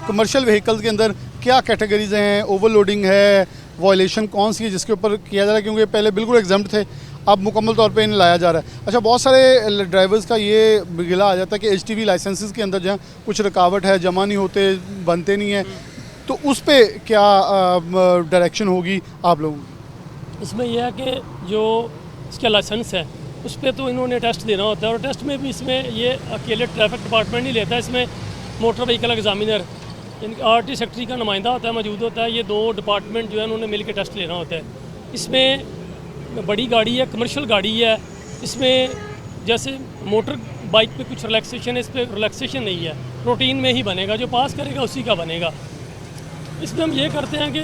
कमर्शियल व्हीकल्स के अंदर क्या कैटेगरीज हैं, ओवरलोडिंग है, वायलेशन कौन सी है जिसके ऊपर किया जा रहा है, क्योंकि पहले बिल्कुल एग्जम्प्ट थे, अब मुकम्मल तौर पे इन्हें लाया जा रहा है। अच्छा, बहुत सारे ड्राइवर्स का ये गिला आ जाता है कि HTV लाइसेंसेस के अंदर जहाँ कुछ रुकावट है, जमा नहीं होते, बनते नहीं है, तो उस पर क्या डायरेक्शन होगी आप लोगों की? इसमें यह है कि जो इसका लाइसेंस है उस पर तो इन्होंने टेस्ट देना होता है, और टेस्ट में भी इसमें ये अकेले ट्रैफिक डिपार्टमेंट नहीं लेता, इसमें मोटर व्हीकल एग्जामिनर, इनका RT सेक्रेटरी का नुमाइंदा होता है, मौजूद होता है। ये 2 डिपार्टमेंट जो है उन्होंने मिल के टेस्ट लेना होता है। इसमें बड़ी गाड़ी है, कमर्शियल गाड़ी है, इसमें जैसे मोटर बाइक पे कुछ रिलैक्सेशन है, इस पर रिलैक्सेशन नहीं है, रूटीन में ही बनेगा, जो पास करेगा उसी का बनेगा। इसमें हम ये करते हैं कि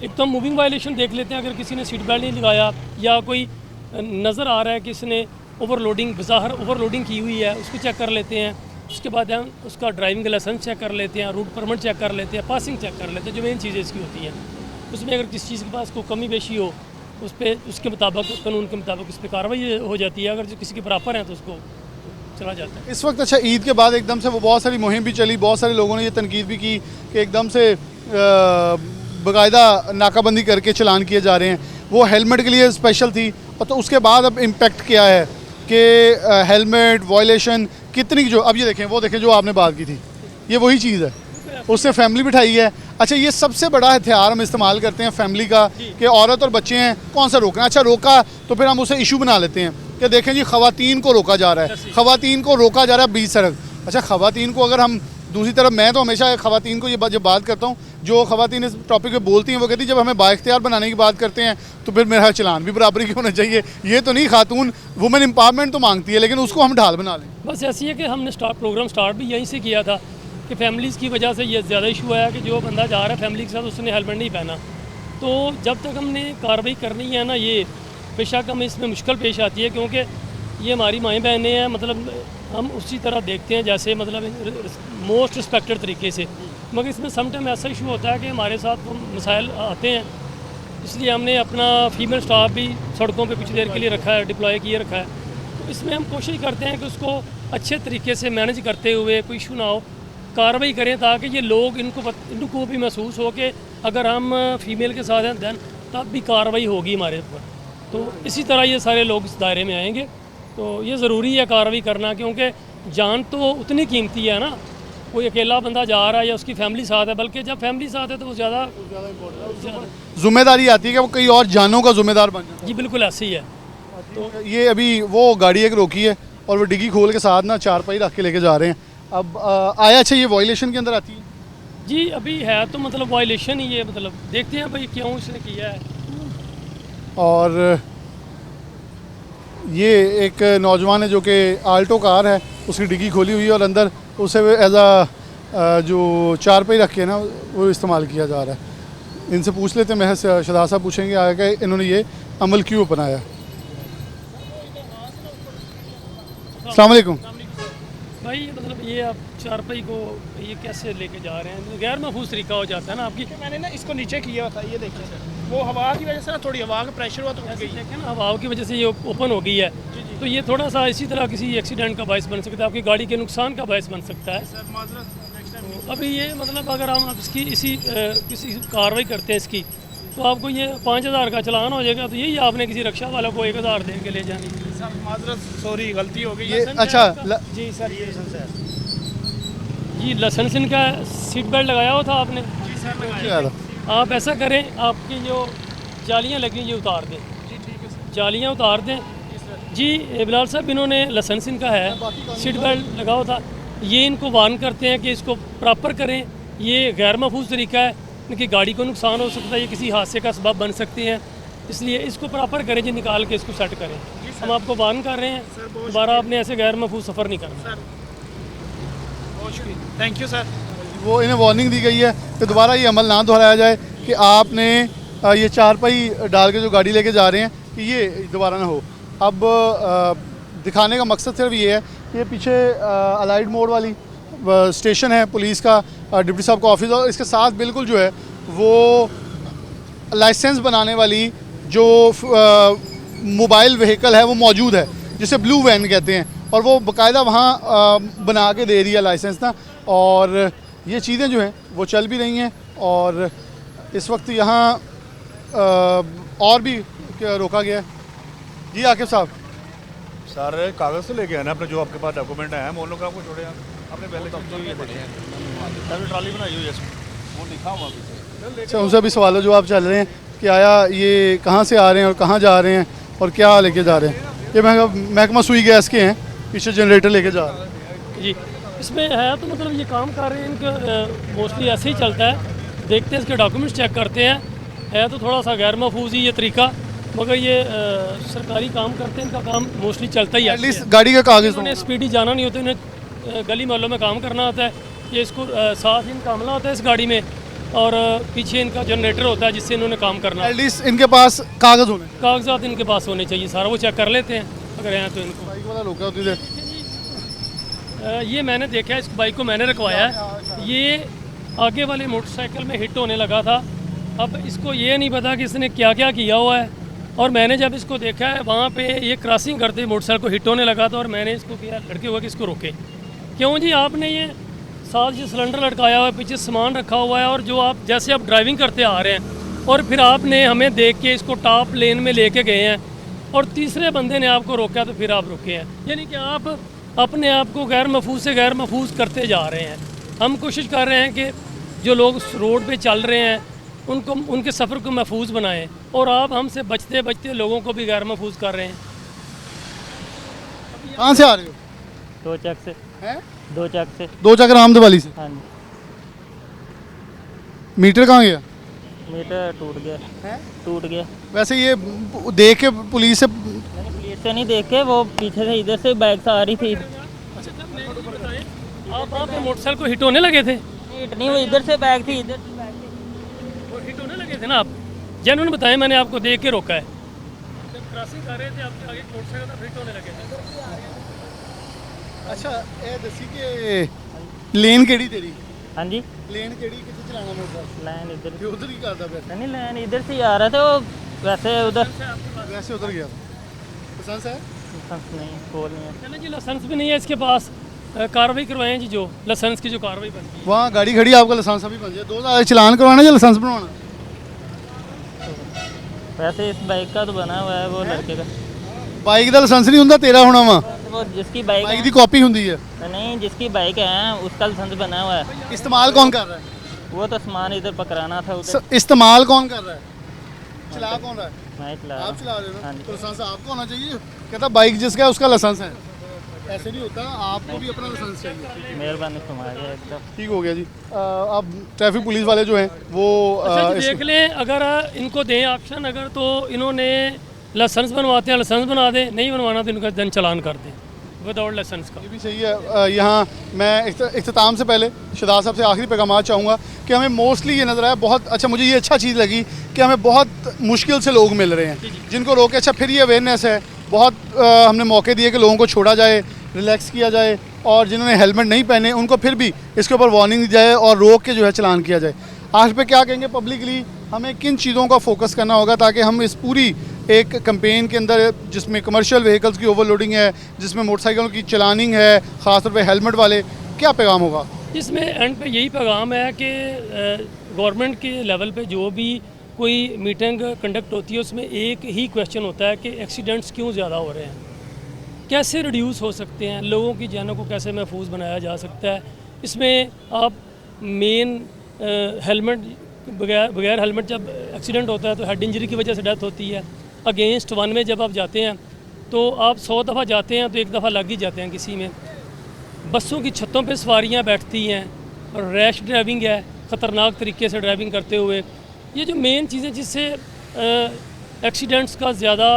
एक तो हम मूविंग वायलेशन देख लेते हैं, अगर किसी ने सीट बेल्ट नहीं लगाया या कोई नज़र आ रहा है कि इसने ओवरलोडिंग, बाहर ओवरलोडिंग की हुई है, उसको चेक कर लेते हैं। उसके बाद हम उसका ड्राइविंग लाइसेंस चेक कर लेते हैं, रूट परमिट चेक कर लेते हैं, पासिंग चेक कर लेते हैं, जो मेन चीज़ें इसकी होती हैं। उसमें अगर किसी चीज़ के पास कोई कमी बेशी हो, उस पर उसके मुताबिक, कानून के मुताबिक उस पर कार्रवाई हो जाती है। अगर जो किसी के बराबर हैं तो उसको चला जाता है। इस वक्त अच्छा, ईद के बाद एकदम से वो बहुत सारी मुहिम भी चली, बहुत सारे लोगों ने ये तनकीद भी की कि एकदम से बाकायदा नाकाबंदी करके चलान किए जा रहे हैं। वो हेलमेट के लिए स्पेशल थी, और तो उसके बाद अब इम्पेक्ट क्या है कि हेलमेट वायलेशन कितनी, जो अब ये देखें, वो देखें जो आपने बात की थी, ये वही चीज़ है, उससे फैमिली बिठाई है। अच्छा, ये सबसे बड़ा हथियार हम इस्तेमाल करते हैं फैमिली का कि औरत और बच्चे हैं, कौन सा रोकना। अच्छा, रोका तो फिर हम उसे इशू बना लेते हैं कि देखें जी, ख़वातीन को रोका जा रहा है, ख़वातीन को रोका जा रहा है बीच सड़क। अच्छा, ख़वातीन को अगर हम दूसरी तरफ, मैं तो हमेशा ख़वातीन को ये जब बात करता हूँ, जो ख़वातीन इस टॉपिक पे बोलती हैं, वो कहती है जब हमें बाइख्तियार बनाने की बात करते हैं तो फिर मेरा चलान भी बराबरी की होना चाहिए। ये तो नहीं, खातून वुमेन एम्पावरमेंट तो मांगती है, लेकिन उसको हम ढाल बना लें। बस ऐसी है कि हमने प्रोग्राम स्टार्ट भी यहीं से किया था कि फैमिलीज़ की वजह से ये ज़्यादा इशू आया कि जो बंदा जा रहा है फैमिली के साथ, उसने हेलमेट नहीं पहना। तो जब तक हमने कार्रवाई करनी है ना, ये बेशक हमें इसमें मुश्किल पेश आती है, क्योंकि ये हमारी माएँ बहनें हैं, मतलब हम उसी तरह देखते हैं जैसे मतलब मोस्ट रिस्पेक्टेड तरीके से, मगर इसमें समटाइम ऐसा इशू होता है कि हमारे साथ वो मसाइल आते हैं, इसलिए हमने अपना फीमेल स्टाफ भी सड़कों पे कुछ देर के लिए रखा है, डिप्लॉय किए रखा है। तो इसमें हम कोशिश करते हैं कि उसको अच्छे तरीके से मैनेज करते हुए कोई इशू ना हो, कार्रवाई करें ताकि ये लोग इनको भी महसूस हो कि अगर हम फीमेल के साथ हैं दैन तब भी कार्रवाई होगी हमारे ऊपर। तो इसी तरह ये सारे लोग इस दायरे में आएंगे, तो ये ज़रूरी है कार्रवाई करना, क्योंकि जान तो उतनी कीमती है ना, कोई अकेला बंदा जा रहा है या उसकी फैमिली साथ है, बल्कि जब फैमिली साथ है तो वो ज़्यादा जिम्मेदारी आती है कि वो कई और जानों का जिम्मेदार बन जाए। जी बिल्कुल ऐसे ही है। तो ये अभी वो गाड़ी एक रोकी है और वो डिग्गी खोल के साथ ना चारपाई रख के लेके जा रहे हैं। अब आया अच्छा, ये वायलेशन के अंदर आती है जी, अभी है तो मतलब वायलेशन ही है, मतलब देखते हैं भाई क्यों इसने किया है। और ये एक नौजवान है जो कि आल्टो कार है, उसकी डिग्गी खोली हुई है और अंदर उसे एज आ जो चारपाई रख के ना वो इस्तेमाल किया जा रहा है। इनसे पूछ लेते हैं, महज शहजाद साहब पूछेंगे आगे कि इन्होंने ये अमल क्यों अपनाया। अस्सलाम वालेकुम भाई मतलब ये आप चारपाई को ये कैसे लेके जा रहे हैं, गैर महफूज तरीका हो जाता है ना आपकी। मैंने ना इसको नीचे किया था, ये देखिए सर, वो हवा की वजह से ना थोड़ी हवा का प्रेशर हुआ तो उठ गई। देखें ना हवाओं की वजह से ये ओपन हो गई है, तो ये थोड़ा सा इसी तरह किसी एक्सीडेंट का बायस बन सकता है, आपकी गाड़ी के नुकसान का बायस बन सकता है। तो अभी ये मतलब अगर हम इसकी किसी कार्रवाई करते हैं इसकी, तो आपको ये 5000 का चलान हो जाएगा, तो यही आपने किसी रक्षा वाला को 1000 दे के ले जानी। सर माजरत, सॉरी गलती हो गई। ये अच्छा जी सर, ये जी लाइसेंस इनका सीट बेल्ट लगाया हुआ था आपने? जी सर लगाया। आप ऐसा करें, आपकी जो जालियाँ लगी ये उतार दें। जी ठीक है सर। जालियाँ उतार दें जी। बिलाल साहब इन्होंने लाइसेंस इनका है, सीट बेल्ट लगा हुआ था, ये इनको वार्न करते हैं कि इसको प्रॉपर करें, ये गैर महफूज तरीका है, इनकी गाड़ी को नुकसान हो सकता है, ये किसी हादसे का सबब बन सकती हैं, इसलिए इसको प्रॉपर करें जी, निकाल के इसको सेट करें। हम आपको वार्न कर रहे हैं, दोबारा आपने ऐसे गैर महफूज सफ़र नहीं करना। बहुत शुक्रिया, थैंक यू सर। वो इन्हें वार्निंग दी गई है कि दोबारा ये अमल ना दोहराया जाए कि आपने ये चारपाई डाल के जो गाड़ी लेके जा रहे हैं कि ये दोबारा ना हो। अब दिखाने का मकसद सिर्फ ये है कि ये पीछे अलाइड मोड़ वाली स्टेशन है पुलिस का, डिप्टी साहब का ऑफिस, और इसके साथ बिल्कुल जो है वो लाइसेंस बनाने वाली जो मोबाइल व्हीकल है वो मौजूद है, जिसे ब्लू वैन कहते हैं, और वो बाकायदा वहाँ बना के दे रही है लाइसेंस ना, और ये चीज़ें जो हैं वो चल भी रही हैं। और इस वक्त यहाँ और भी रोका गया है। जी आकिब साहब, सर कागज़ तो लेके आना अपने, जो आपके पास डॉक्यूमेंट है, हम उन लोग आपको छोड़े आपने पहले ट्रॉली बनाई हुई है, वो लिखा हुआ पीछे। अच्छा, उनसे भी सवाल जवाब चल रहे हैं कि आया ये कहाँ से आ रहे हैं और कहाँ जा रहे हैं और क्या लेके जा रहे हैं। ये महकमा सुई गैस के हैं, पीछे जनरेटर लेके जा रहे हैं जी। इसमें है तो मतलब ये काम कर रहे हैं, इनका मोस्टली ऐसे ही चलता है, देखते हैं इसके डॉक्यूमेंट्स चेक करते हैं, है तो थोड़ा सा गैर महफूज ही ये तरीका, मगर ये सरकारी काम करते हैं, इनका काम मोस्टली चलता ही है। एटलीस्ट गाड़ी का कागज़ उन्हें स्पीडी जाना नहीं होता, इन्हें गली मोहल्लों में काम करना होता है, ये इसको साथ इनका हमला होता है इस गाड़ी में, और पीछे इनका जनरेटर होता है जिससे इन्होंने काम करना है। एटलीस्ट इनके पास कागज़ होने, कागजात इनके पास होने चाहिए, सारा वो चेक कर लेते हैं अगर हैं तो इनको। बाइक वाला रोका होती है। ये मैंने देखा है, इस बाइक को मैंने रखवाया है, ये आगे वाले मोटरसाइकिल में हिट होने लगा था। अब इसको ये नहीं पता कि इसने क्या क्या किया हुआ है, और मैंने जब इसको देखा है वहाँ पे ये क्रॉसिंग करते ही मोटरसाइकिल को हिट होने लगा था, और मैंने इसको किया लड़के हुए कि इसको रोके। क्यों जी, आपने ये साथ जो सिलेंडर लटकाया हुआ है, पीछे सामान रखा हुआ है, और जो आप जैसे आप ड्राइविंग करते आ रहे हैं और फिर आपने हमें देख के इसको टॉप लेन में लेके गए हैं, और तीसरे बंदे ने आपको रोका तो फिर आप रुके हैं, यानी कि आप अपने आप को गैर महफूज से गैर महफूज करते जा रहे हैं। हम कोशिश कर रहे हैं कि जो लोग रोड पे चल रहे हैं उनको, उनके सफ़र को महफूज बनाएं, और आप हमसे बचते बचते लोगों को भी गैर महफूज कर रहे हैं। कहाँ से आ रहे हो? 2 चक से। हैं? 2 चक से। 2 चक रामदेव वाली से। हाँ जी। मीटर कहाँ गया? मीटर टूट गया है? टूट गया। वैसे ये देख के पुलिस से, मैंने पुलिस से नहीं देखे, वो पीछे से इधर से बाइक से आ रही थी। आप वहाँ पे मोटरसाइकिल को हिट होने लगे थे? हिट नहीं, वो इधर से बाइक थी, इधर से बाइक थी। वो हिट होने लगे थे ना आप? जेन्युइन बताएं, मैंने आपको देख के रोका है। क्रॉसिंग कर रहे थे, आपके आगे मोटरसाइकिल था, फिट होने लगे थे। अच्छा ये दसी कि लेन केड़ी तेरी हाँ जी, लेन केड़ी किथे चलाना मोटरसाइकिल लाइन इधर ये उधर ही करता फिर नहीं, लाइन इधर से ही आ रहा था वो, वैसे उधर वैसे उधर गया लाइसेंस है लाइसेंस नहीं, कोल नहीं है। चलें जी, लाइसेंस भी नहीं है इसके पास, कार्रवाई करवाएं जी, जो लाइसेंस की जो कार्रवाई बनती है। वहाँ गाड़ी खड़ी है, आपका लाइसेंस अभी बन जाए 2000 चलान करवाना या लाइसेंस बनवाना वैसे इस बाइक का तो बना हुआ है वो लड़के का, बाइक का लाइसेंस नहीं होंगे तेरा होना वा वो जिसकी बाइक बाइक की कॉपी होंगी है है नहीं, जिसकी बाइक है उसका लाइसेंस बना हुआ है। इस्तेमाल कौन कर रहा है वो तो सामान इधर पकड़ाना था उधर, इस्तेमाल कौन कर रहा है चला कौन रहा है मैं ही चला रहा आप हूँ। चला रहे हो हाँ ना जी। तो लाइसेंस आपको होना चाहिए कहता बाइक जिसका है उसका लाइसेंस है ऐसे नहीं होता आपको भी अपना लाइसेंस चाहिए मेहरबानी फरमाइए एकदम। ठीक हो गया जी अब ट्रैफिक पुलिस वाले जो हैं वो अच्छा जी, इस- देख लें, अगर इनको दें ऑप्शन, अगर तो इन्होंने लाइसेंस बनवाते हैं लाइसेंस बना दें, नहीं बनवाना तो इनका जन चालान कर दें विदाउट लाइसेंस का। ये भी सही है यहाँ मैं इख्तिताम से पहले शहजाद साहब से आखिरी पैगाम चाहूँगा कि हमें मोस्टली ये नज़र आया बहुत अच्छा, मुझे ये अच्छा चीज़ लगी कि हमें बहुत मुश्किल से लोग मिल रहे हैं जिनको रोके। अच्छा फिर ये अवेयरनेस है बहुत हमने मौके दिए कि लोगों को छोड़ा जाए, रिलैक्स किया जाए, और जिन्होंने हेलमेट नहीं पहने उनको फिर भी इसके ऊपर वार्निंग दी जाए और रोक के जो है चलान किया जाए। आखिर पे क्या कहेंगे पब्लिकली हमें किन चीज़ों का फोकस करना होगा ताकि हम इस पूरी एक कैंपेन के अंदर जिसमें कमर्शियल व्हीकल्स की ओवरलोडिंग है, जिसमें मोटरसाइकिलों की चलानिंग है, ख़ासतौर पे हेलमेट वाले, क्या पैगाम होगा? इसमें एंड पे यही पैगाम है कि गवर्नमेंट के लेवल पे जो भी कोई मीटिंग कंडक्ट होती है उसमें एक ही क्वेश्चन होता है कि एक्सीडेंट्स क्यों ज़्यादा हो रहे हैं, कैसे रिड्यूस हो सकते हैं, लोगों की जानों को कैसे महफूज बनाया जा सकता है। इसमें आप मेन हेलमेट बगैर हेलमेट जब एक्सीडेंट होता है तो हेड इंजरी की वजह से डेथ होती है। अगेंस्ट वन में जब आप जाते हैं तो आप 100 दफ़ा जाते हैं तो एक दफ़ा लग ही जाते हैं किसी में। बसों की छतों पे सवारियां बैठती हैं और रैश ड्राइविंग है, ख़तरनाक तरीके से ड्राइविंग करते हुए, ये जो मेन चीज़ें जिससे एक्सीडेंट्स का ज़्यादा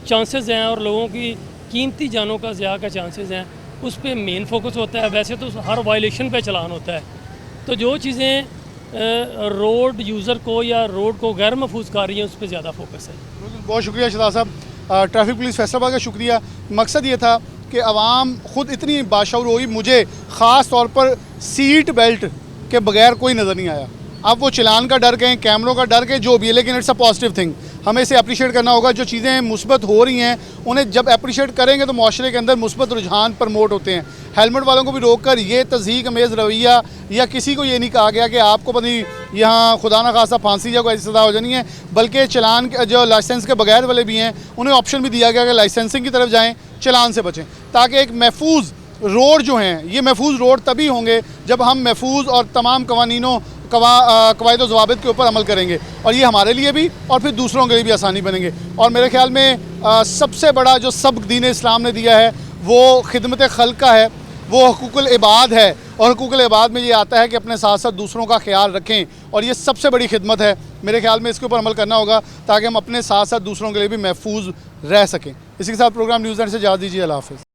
चांसेस हैं और लोगों की कीमती जानों का ज़्यादा का चांसेस हैं, उस पर मेन फोकस होता है। वैसे तो हर वायलेशन पे चलान होता है, तो जो चीज़ें रोड यूज़र को या रोड को गैर महफूज कर रही हैं उस पर ज़्यादा फोकस है। बहुत शुक्रिया शहजाद साहब। ट्रैफिक पुलिस फैसलाबाद का शुक्रिया। मकसद ये था कि आवाम ख़ुद इतनी बाशऊर हुई, मुझे ख़ास तौर पर सीट बेल्ट के बगैर कोई नज़र नहीं आया। अब वो चलान का डर कहें, कैमरों का डर कहें, जो भी है, लेकिन इट्स अ पॉजिटिव थिंग। हमें इसे अप्रिशिएट करना होगा। जो चीज़ें मुस्बत हो रही हैं उन्हें जब अप्रिशिएट करेंगे तो माशरे के अंदर मुस्बत रुझान प्रमोट होते हैं। हेलमेट वालों को भी रोक कर ये तज़हीक अमेज़ रवैया या किसी को ये नहीं कहा गया कि आपको पता नहीं यहाँ खुदा न खासा फांसी या कोई ऐसी सज़ा हो जानी है, बल्कि चलान जो लाइसेंस के बगैर वाले भी हैं उन्हें ऑप्शन भी दिया गया कि लाइसेंसिंग की तरफ जाएँ, चलान से बचें, ताकि एक महफूज रोड जो हैं ये महफूज रोड तभी होंगे जब हम महफूज और तमाम कवानीनों कवायद ज़वाबित के ऊपर अमल करेंगे, और ये हमारे लिए भी और फिर दूसरों के लिए भी आसानी बनेंगे। और मेरे ख्याल में सबसे बड़ा जो सबक दीन इस्लाम ने दिया है वो खिदमत खल्क का है, वो हुकूकुल इबाद है, और हुकूकुल इबाद में ये आता है कि अपने साथ साथ दूसरों का ख्याल रखें, और ये सबसे बड़ी खिदमत है। मेरे ख्याल में इसके ऊपर अमल करना होगा ताकि हम अपने साथ साथ दूसरों के लिए भी महफूज रह सकें। इसी के साथ प्रोग्राम न्यूज़ नेट से इजाज़त दीजिए। अल्लाह हाफ़िज़।